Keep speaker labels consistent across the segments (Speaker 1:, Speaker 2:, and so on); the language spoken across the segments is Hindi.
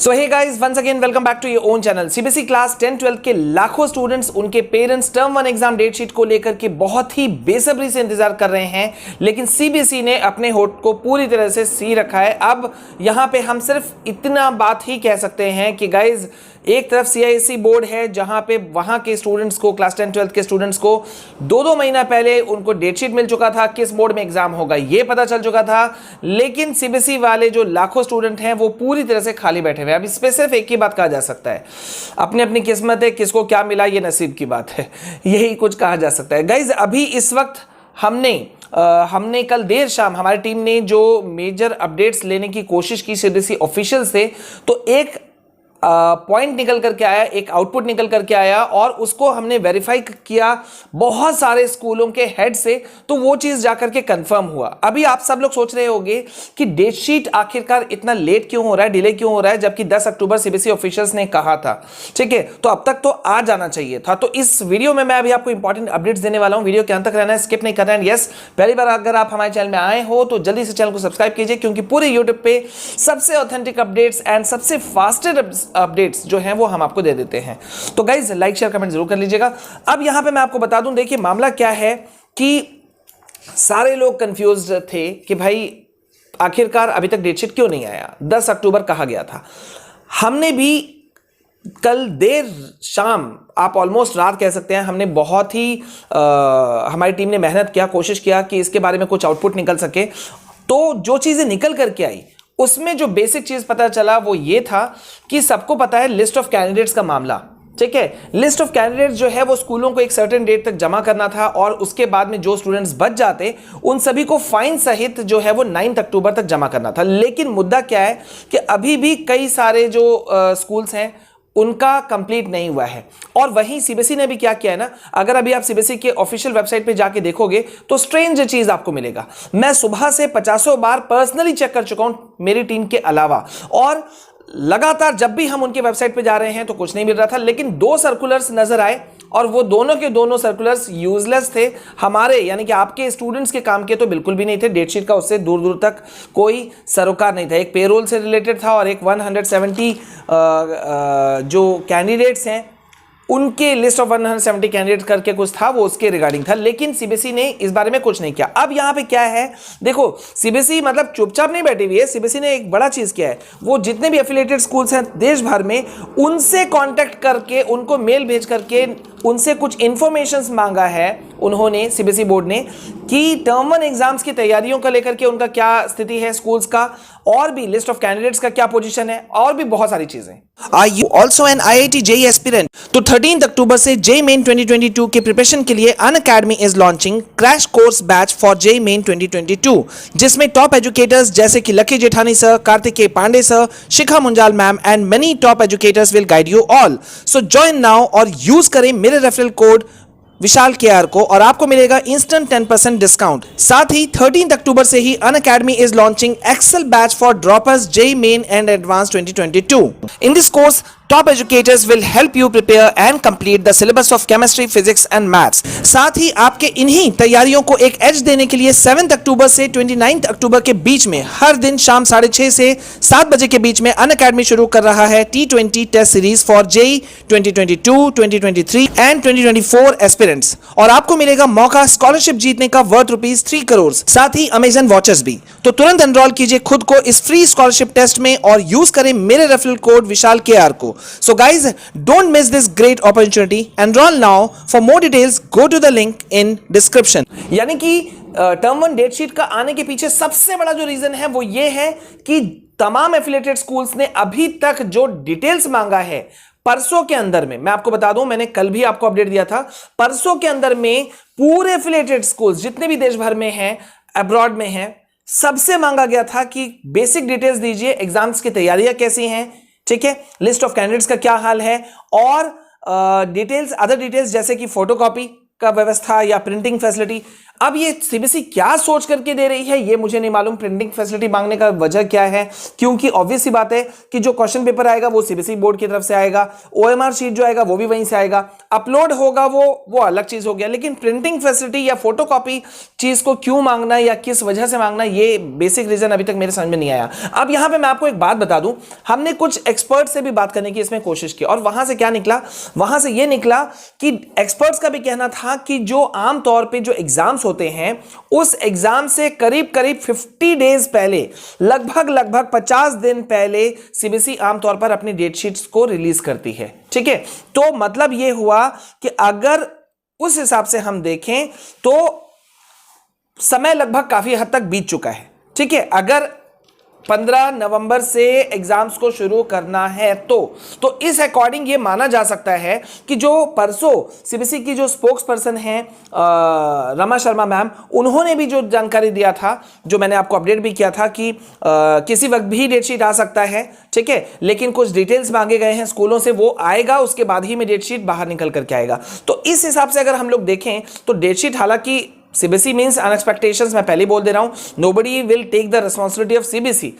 Speaker 1: So hey guys, once again welcome back to your own channel. CBSE class 10-12 के लाखों स्टूडेंट्स, उनके parents term 1 exam date sheet को लेकर के बहुत ही बेसब्री से इंतजार कर रहे हैं, लेकिन सीबीएसई ने अपने होठ को पूरी तरह से सी रखा है। अब यहां पे हम सिर्फ इतना बात ही कह सकते हैं कि गाइज, एक तरफ सीआईएससी बोर्ड है जहां पे वहां के स्टूडेंट्स को, क्लास 10-12 के स्टूडेंट्स को 2-2 महीना पहले उनको डेट शीट मिल चुका था, किस बोर्ड में एग्जाम होगा ये पता चल चुका था। लेकिन सीबीएसई वाले जो लाखों स्टूडेंट हैं वो पूरी तरह से खाली बैठे हुए हैं। अब इस पे सिर्फ एक ही बात कहा जा सकता है, अपनी अपनी किस्मत है, किसको क्या मिला ये नसीब की बात है, यही कुछ कहा जा सकता है। गाइज, अभी इस वक्त हमने कल देर शाम हमारी टीम ने जो मेजर अपडेट्स लेने की कोशिश की सीबीएसई ऑफिशियल से, तो एक पॉइंट निकल करके आया, एक आउटपुट निकल करके आया और उसको हमने वेरीफाई किया बहुत सारे स्कूलों के हेड से, तो वो चीज जाकर के कंफर्म हुआ। अभी आप सब लोग सोच रहे होंगे कि डेट शीट आखिरकार इतना लेट क्यों हो रहा है, डिले क्यों हो रहा है, जबकि 10 अक्टूबर सीबीएसई ऑफिशियल्स ने कहा था। ठीक है, तो अब तक तो आ जाना चाहिए था। तो इस वीडियो में मैं अभी आपको इंपॉर्टेंट अपडेट्स देने वाला हूं, वीडियो के अंत तक रहना है, स्किप नहीं करना है। यस, पहली बार अगर आप हमारे चैनल में आए हो तो जल्दी से चैनल को सब्सक्राइब कीजिए, क्योंकि पूरे यूट्यूब पे सबसे ऑथेंटिक अपडेट्स एंड सबसे फास्टेस्ट अपडेट्स जो हैं वो हम आपको दे देते हैं। तो गाइज, लाइक शेयर कमेंट जरूर कर लीजिएगा। अब यहां पे मैं आपको बता दूं, देखिए मामला क्या है कि सारे लोग कंफ्यूज्ड थे कि भाई आखिरकार अभी तक डेट शीट क्यों नहीं आया। 10 अक्टूबर कहा गया था। हमने भी कल देर शाम, आप ऑलमोस्ट रात कह सकते हैं, हमने बहुत ही हमारी टीम ने मेहनत किया, कोशिश किया कि इसके बारे में कुछ आउटपुट निकल सके। तो जो चीजें निकल करके आई उसमें जो बेसिक चीज पता चला वो ये था कि सबको पता है लिस्ट ऑफ कैंडिडेट्स का मामला। ठीक है, लिस्ट ऑफ कैंडिडेट्स जो है वो स्कूलों को एक सर्टेन डेट तक जमा करना था और उसके बाद में जो स्टूडेंट्स बच जाते उन सभी को फाइन सहित जो है वो 9 अक्टूबर तक जमा करना था। लेकिन मुद्दा क्या है कि अभी भी कई सारे जो स्कूल्स हैं उनका कंप्लीट नहीं हुआ है। और वहीं सीबीएसई ने भी क्या किया है ना, अगर अभी आप सीबीएसई के ऑफिशियल वेबसाइट पे जाके देखोगे तो स्ट्रेंज चीज आपको मिलेगा। मैं सुबह से 50 बार पर्सनली चेक कर चुका हूं मेरी टीम के अलावा, और लगातार जब भी हम उनके वेबसाइट पे जा रहे हैं तो कुछ नहीं मिल रहा था। लेकिन 2 सर्कुलर्स नजर आए और वो दोनों के दोनों सर्कुलर्स यूजलेस थे, हमारे यानी कि आपके स्टूडेंट्स के काम के तो बिल्कुल भी नहीं थे। डेट शीट का उससे दूर दूर तक कोई सरोकार नहीं था। एक पेरोल से रिलेटेड था और एक 170 जो कैंडिडेट्स हैं उनके लिस्ट ऑफ 170 कैंडिडेट करके कुछ था, वो उसके रिगार्डिंग था। लेकिन सीबीएसई ने इस बारे में कुछ नहीं किया। अब यहां पे क्या है, देखो सीबीएसई मतलब चुपचाप नहीं बैठी हुई है। सीबीएसई ने एक बड़ा चीज किया है, वो जितने भी एफिलिएटेड स्कूल्स हैं देश भर में उनसे कांटेक्ट करके, उनको मेल भेज करके उनसे कुछ इंफॉर्मेशंस मांगा है उन्होंने, सीबीएसई बोर्ड ने, कि टर्म 1 एग्जाम्स की तैयारियों को लेकर के उनका क्या स्थिति है स्कूल्स का, और भी लिस्ट ऑफ कैंडिडेट्स का क्या पोजीशन है, और भी बहुत सारी चीजें। Are you also an IIT JEE aspirant? तो 13 अक्टूबर से JEE Main 2022 के प्रिपरेशन के लिए Unacademy is launching crash course batch for JEE Main 2022, जिसमें टॉप एजुकेटर्स जैसे कि Lucky Jethani sir, Kartikeya Pandey sir, Shikha Munjal ma'am and many top educators will guide you all. So join now और यूज करें मेरे रेफरल कोड विशाल केआर को और आपको मिलेगा इंस्टेंट 10% डिस्काउंट। साथ ही 13 अक्टूबर से ही Unacademy is launching Excel batch for droppers JEE Main and Advanced 2022. In this course, top educators will help you prepare and complete the syllabus of chemistry, physics and maths. साथ ही आपके इन्हीं तैयारियों को एक एज देने के लिए 7 अक्टूबर से 29 अक्टूबर के बीच में हर दिन शाम 6:30 से 7 बजे के बीच में अनअकैडमी शुरू कर रहा है T20 test series for JEE 2022, 2023 and 2024 aspirants, और आपको मिलेगा मौका स्कॉलरशिप जीतने का वर्थ ₹3 करोड़, साथ ही अमेजन वॉचर्स भी। तो तुरंत एनरोल कीजिए खुद को इस फ्री स्कॉलरशिप टेस्ट में और यूज करें मेरे रेफरल कोड विशाल केआर को। So guys, don't miss this great opportunity. Enroll now. For more details, go to the link in description. यानी कि टर्म 1 डेट शीट का आने के पीछे सबसे बड़ा जो रीजन है वो ये है कि तमाम एफिलिएटेड स्कूल्स ने अभी तक जो डिटेल्स मांगा है परसों के अंदर में, मैं आपको बता दूं, मैंने कल भी आपको अपडेट दिया था, परसों के अंदर में पूरे एफिलिएटेड स्कूल्स जितने भी देश भर में हैं, अब्रॉड में हैं, सबसे मांगा गया था कि बेसिक डिटेल्स दीजिए, एग्जाम्स की तैयारियां कैसी हैं, ठीक है, लिस्ट ऑफ कैंडिडेट्स का क्या हाल है, और डिटेल्स, अदर डिटेल्स जैसे कि फोटोकॉपी का व्यवस्था या प्रिंटिंग फैसिलिटी। अब ये सीबीएसई क्या सोच करके दे रही है ये मुझे नहीं मालूम। प्रिंटिंग फैसिलिटी मांगने का वजह क्या है, क्योंकि ऑब्वियस सी बात है कि जो क्वेश्चन पेपर आएगा वो सीबीएसई बोर्ड की तरफ से आएगा, ओएमआर शीट जो आएगा वो भी वहीं से आएगा, अपलोड होगा वो अलग चीज हो गया, लेकिन प्रिंटिंग फैसिलिटी या फोटोकॉपी चीज को क्यों मांगना या किस वजह से मांगना, ये बेसिक रीजन अभी तक मेरे समझ में नहीं आया। अब यहां पे मैं आपको एक बात बता दूं, हमने कुछ एक्सपर्ट से भी बात करने की इसमें कोशिश की और वहां से क्या निकला, वहां से ये निकला कि एक्सपर्ट्स का भी कहना था कि जो आमतौर पे जो एग्जाम्स होते हैं उस एग्जाम से करीब करीब 50 डेज पहले, लगभग 50 दिन पहले सीबीएसई आमतौर पर अपनी डेट शीट्स को रिलीज करती है। ठीक है, तो मतलब यह हुआ कि अगर उस हिसाब से हम देखें तो समय लगभग काफी हद तक बीत चुका है। ठीक है, अगर 15 नवंबर से एग्जाम्स को शुरू करना है तो इस अकॉर्डिंग ये माना जा सकता है कि जो परसों सीबीएसई की जो स्पोक्स पर्सन है रमा शर्मा मैम, उन्होंने भी जो जानकारी दिया था, जो मैंने आपको अपडेट भी किया था कि किसी वक्त भी डेट शीट आ सकता है। ठीक है, लेकिन कुछ डिटेल्स मांगे गए हैं स्कूलों से, वो आएगा उसके बाद ही में डेट शीट बाहर निकल करके आएगा। तो इस हिसाब से अगर हम लोग देखें तो डेट शीट, हालांकि सीबीएसई मीन्स अनएक्सपेक्टेशंस, मैं पहले बोल दे रहा हूं, nobody will take the responsibility of CBSE.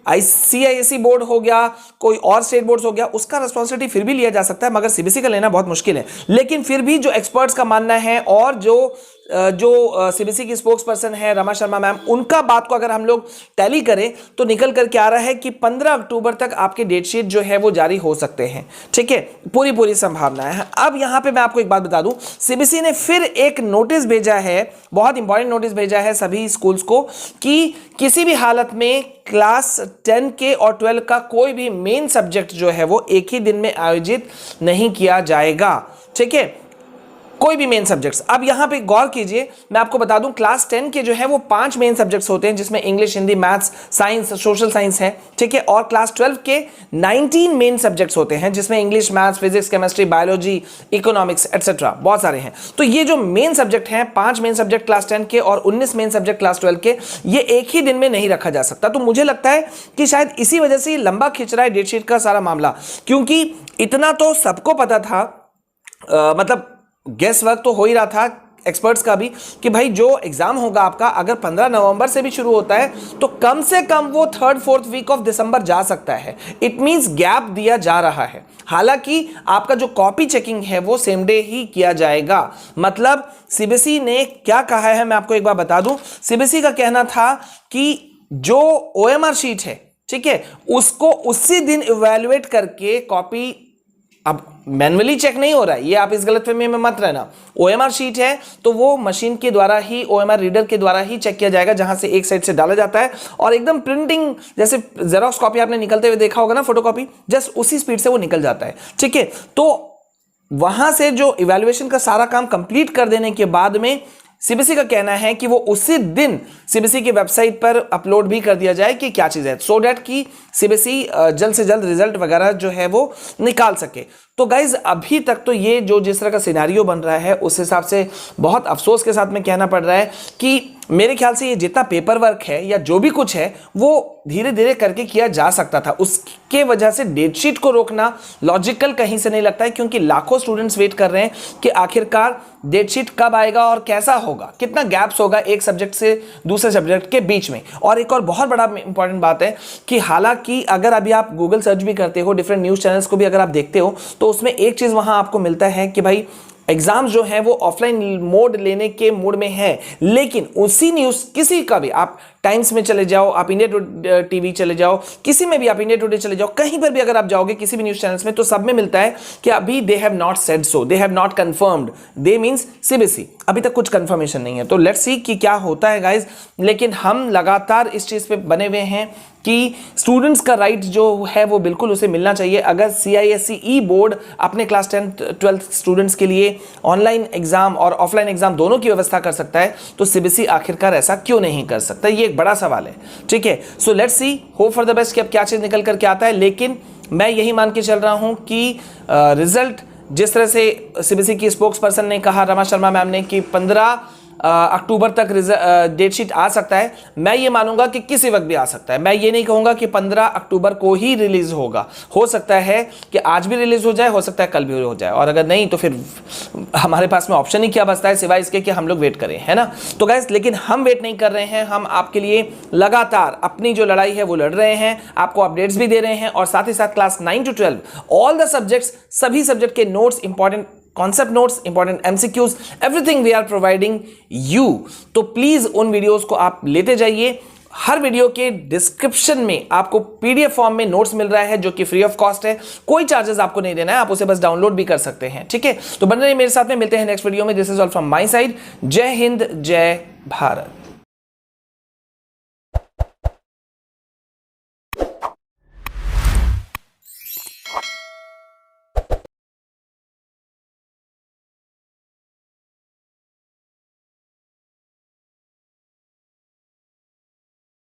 Speaker 1: CISE board हो गया, कोई और स्टेट बोर्ड हो गया, उसका रिस्पॉन्सिबिलिटी फिर भी लिया जा सकता है, मगर सीबीएसई का लेना बहुत मुश्किल है। लेकिन फिर भी जो एक्सपर्ट्स का मानना है और जो सीबीएसई की स्पोक्स पर्सन है रमा शर्मा मैम, उनका बात को अगर हम लोग टैली करें तो निकल करके आ रहा है कि 15 अक्टूबर तक आपके डेट शीट जो है वो जारी हो सकते हैं। ठीक है, पूरी संभावना है। अब यहां पे मैं आपको एक बात बता दूं, सीबीएसई ने फिर एक नोटिस भेजा है, बहुत इंपॉर्टेंट नोटिस भेजा है सभी स्कूल्स को कि किसी भी हालत में क्लास 10 के और 12 का कोई भी मेन सब्जेक्ट जो है वो एक ही दिन में आयोजित नहीं किया जाएगा। ठीक है, कोई भी मेन सब्जेक्ट्स। अब यहां पे गौर कीजिए, मैं आपको बता दूं क्लास 10 के जो है वो 5 मेन सब्जेक्ट्स होते हैं, जिसमें English, Hindi, maths, science, social science है। ठीक है, और क्लास 12 के 19 मेन सब्जेक्ट्स होते हैं, जिसमें English, maths, physics, chemistry, biology, economics etcetera, बहुत सारे हैं। तो ये जो मेन सब्जेक्ट हैं, 5 मेन सब्जेक्ट क्लास 10 के और 19 मेन सब्जेक्ट क्लास 12 के, ये एक ही दिन में नहीं रखा जा सकता। तो मुझे लगता है कि शायद इसी वजह से लंबा खिंच रहा है डेट शीट का सारा मामला, क्योंकि इतना तो सबको पता था, मतलब गेस वर्क तो हो ही रहा था एक्सपर्ट्स का भी, कि भाई जो एग्जाम होगा आपका अगर 15 नवंबर से भी शुरू होता है तो कम से कम वो 3rd-4th वीक ऑफ दिसंबर जा सकता है। इट मींस गैप दिया जा रहा है। हालांकि आपका जो कॉपी चेकिंग है वो सेम डे ही किया जाएगा। मतलब सीबीएसई ने क्या कहा है, मैं आपको एक बार बता दूं। सीबीएसई का कहना था कि जो ओएमआर शीट है, ठीक है, उसको उसी दिन इवैल्यूएट करके कॉपी, अब मैन्युअली चेक नहीं हो रहा है, ये आप इस गलतफहमी में मत रहना। ओएमआर शीट है तो वो मशीन के द्वारा ही, ओएमआर रीडर के द्वारा ही चेक किया जाएगा, जहां से एक साइड से डाला जाता है और एकदम प्रिंटिंग, जैसे जेरोक्स कॉपी आपने निकलते हुए देखा होगा ना, फोटोकॉपी, जस्ट उसी स्पीड से वो निकल जाता है। ठीक है, तो वहां से जो इवैल्यूएशन का सारा काम कंप्लीट कर देने के बाद में सीबीएसई का कहना है कि वो उसी दिन सीबीएसई की वेबसाइट पर अपलोड भी कर दिया जाए कि क्या चीज है, सो दैट कि सीबीएसई जल्द से जल्द रिजल्ट वगैरह जो है वो निकाल सके। तो गाइज अभी तक तो ये जो जिस तरह का सिनेरियो बन रहा है, उस हिसाब से बहुत अफसोस के साथ में कहना पड़ रहा है कि मेरे ख्याल से ये जितना पेपर वर्क है या जो भी कुछ है वो धीरे धीरे करके किया जा सकता था। उसके वजह से डेट शीट को रोकना लॉजिकल कहीं से नहीं लगता है, क्योंकि लाखों स्टूडेंट्स वेट कर रहे हैं कि आखिरकार डेट शीट कब आएगा और कैसा होगा, कितना गैप्स होगा एक सब्जेक्ट से दूसरे सब्जेक्ट के बीच में। और एक और बहुत बड़ा इंपॉर्टेंट बात है कि हालांकि अगर अभी आप गूगल सर्च भी करते हो, डिफरेंट न्यूज चैनल्स को भी अगर आप देखते हो, तो उसमें एक चीज वहां आपको मिलता है कि भाई एग्जाम जो है वो ऑफलाइन मोड लेने के मूड में है, लेकिन उसी न्यूज किसी का भी, आप टाइम्स में चले जाओ, आप इंडिया टीवी चले जाओ, किसी में भी, आप इंडिया टुडे चले जाओ, कहीं पर भी अगर आप जाओगे किसी भी न्यूज चैनल्स में, तो सब में मिलता है कि अभी they have not said so, they have not confirmed, they means CBSE, अभी तक कुछ कंफर्मेशन नहीं है। तो लेट्स सी कि क्या होता है गाइज। लेकिन हम लगातार इस चीज पे बने हुए हैं कि स्टूडेंट्स का राइट जो है वो बिल्कुल उसे मिलना चाहिए। अगर सीआईएसई बोर्ड अपने क्लास 10-12 स्टूडेंट्स के लिए ऑनलाइन एग्जाम और ऑफलाइन एग्जाम दोनों की व्यवस्था कर सकता है, तो सीबीएसई आखिरकार ऐसा क्यों नहीं कर सकता? ये एक बड़ा सवाल है। ठीक है, so let's see, hope for the best कि अब क्या चीज निकल करके आता है। लेकिन मैं यही मान के चल रहा हूं कि रिजल्ट जिस तरह से सीबीएसई की स्पोक्स पर्सन ने कहा, रमा शर्मा मैम ने, कि 15 अक्टूबर तक डेट शीट आ सकता है। मैं ये मानूंगा कि किसी वक्त भी आ सकता है। मैं ये नहीं कहूंगा कि 15 अक्टूबर को ही रिलीज होगा। हो सकता है कि आज भी रिलीज हो जाए, हो सकता है कल भी हो जाए, और अगर नहीं तो फिर हमारे पास में ऑप्शन ही क्या बचता है सिवाय इसके कि हम लोग वेट करें, है ना। तो गाइस लेकिन हम वेट नहीं कर रहे हैं, हम आपके लिए लगातार अपनी जो लड़ाई है वो लड़ रहे हैं, आपको अपडेट्स भी दे रहे हैं, और साथ ही साथ class 9 to 12 all the subjects, सभी सब्जेक्ट के notes, important concept notes, important MCQs, everything we are providing you. तो प्लीज उन वीडियोस को आप लेते जाइए। हर वीडियो के डिस्क्रिप्शन में आपको पीडीएफ फॉर्म में नोट्स मिल रहा है जो कि फ्री ऑफ कॉस्ट है, कोई चार्जेस आपको नहीं देना है, आप उसे बस डाउनलोड भी कर सकते हैं, ठीक है। तो बन रहे मेरे साथ में, मिलते हैं नेक्स्ट वीडियो में। This is all from my side. जय हिंद, जय भारत।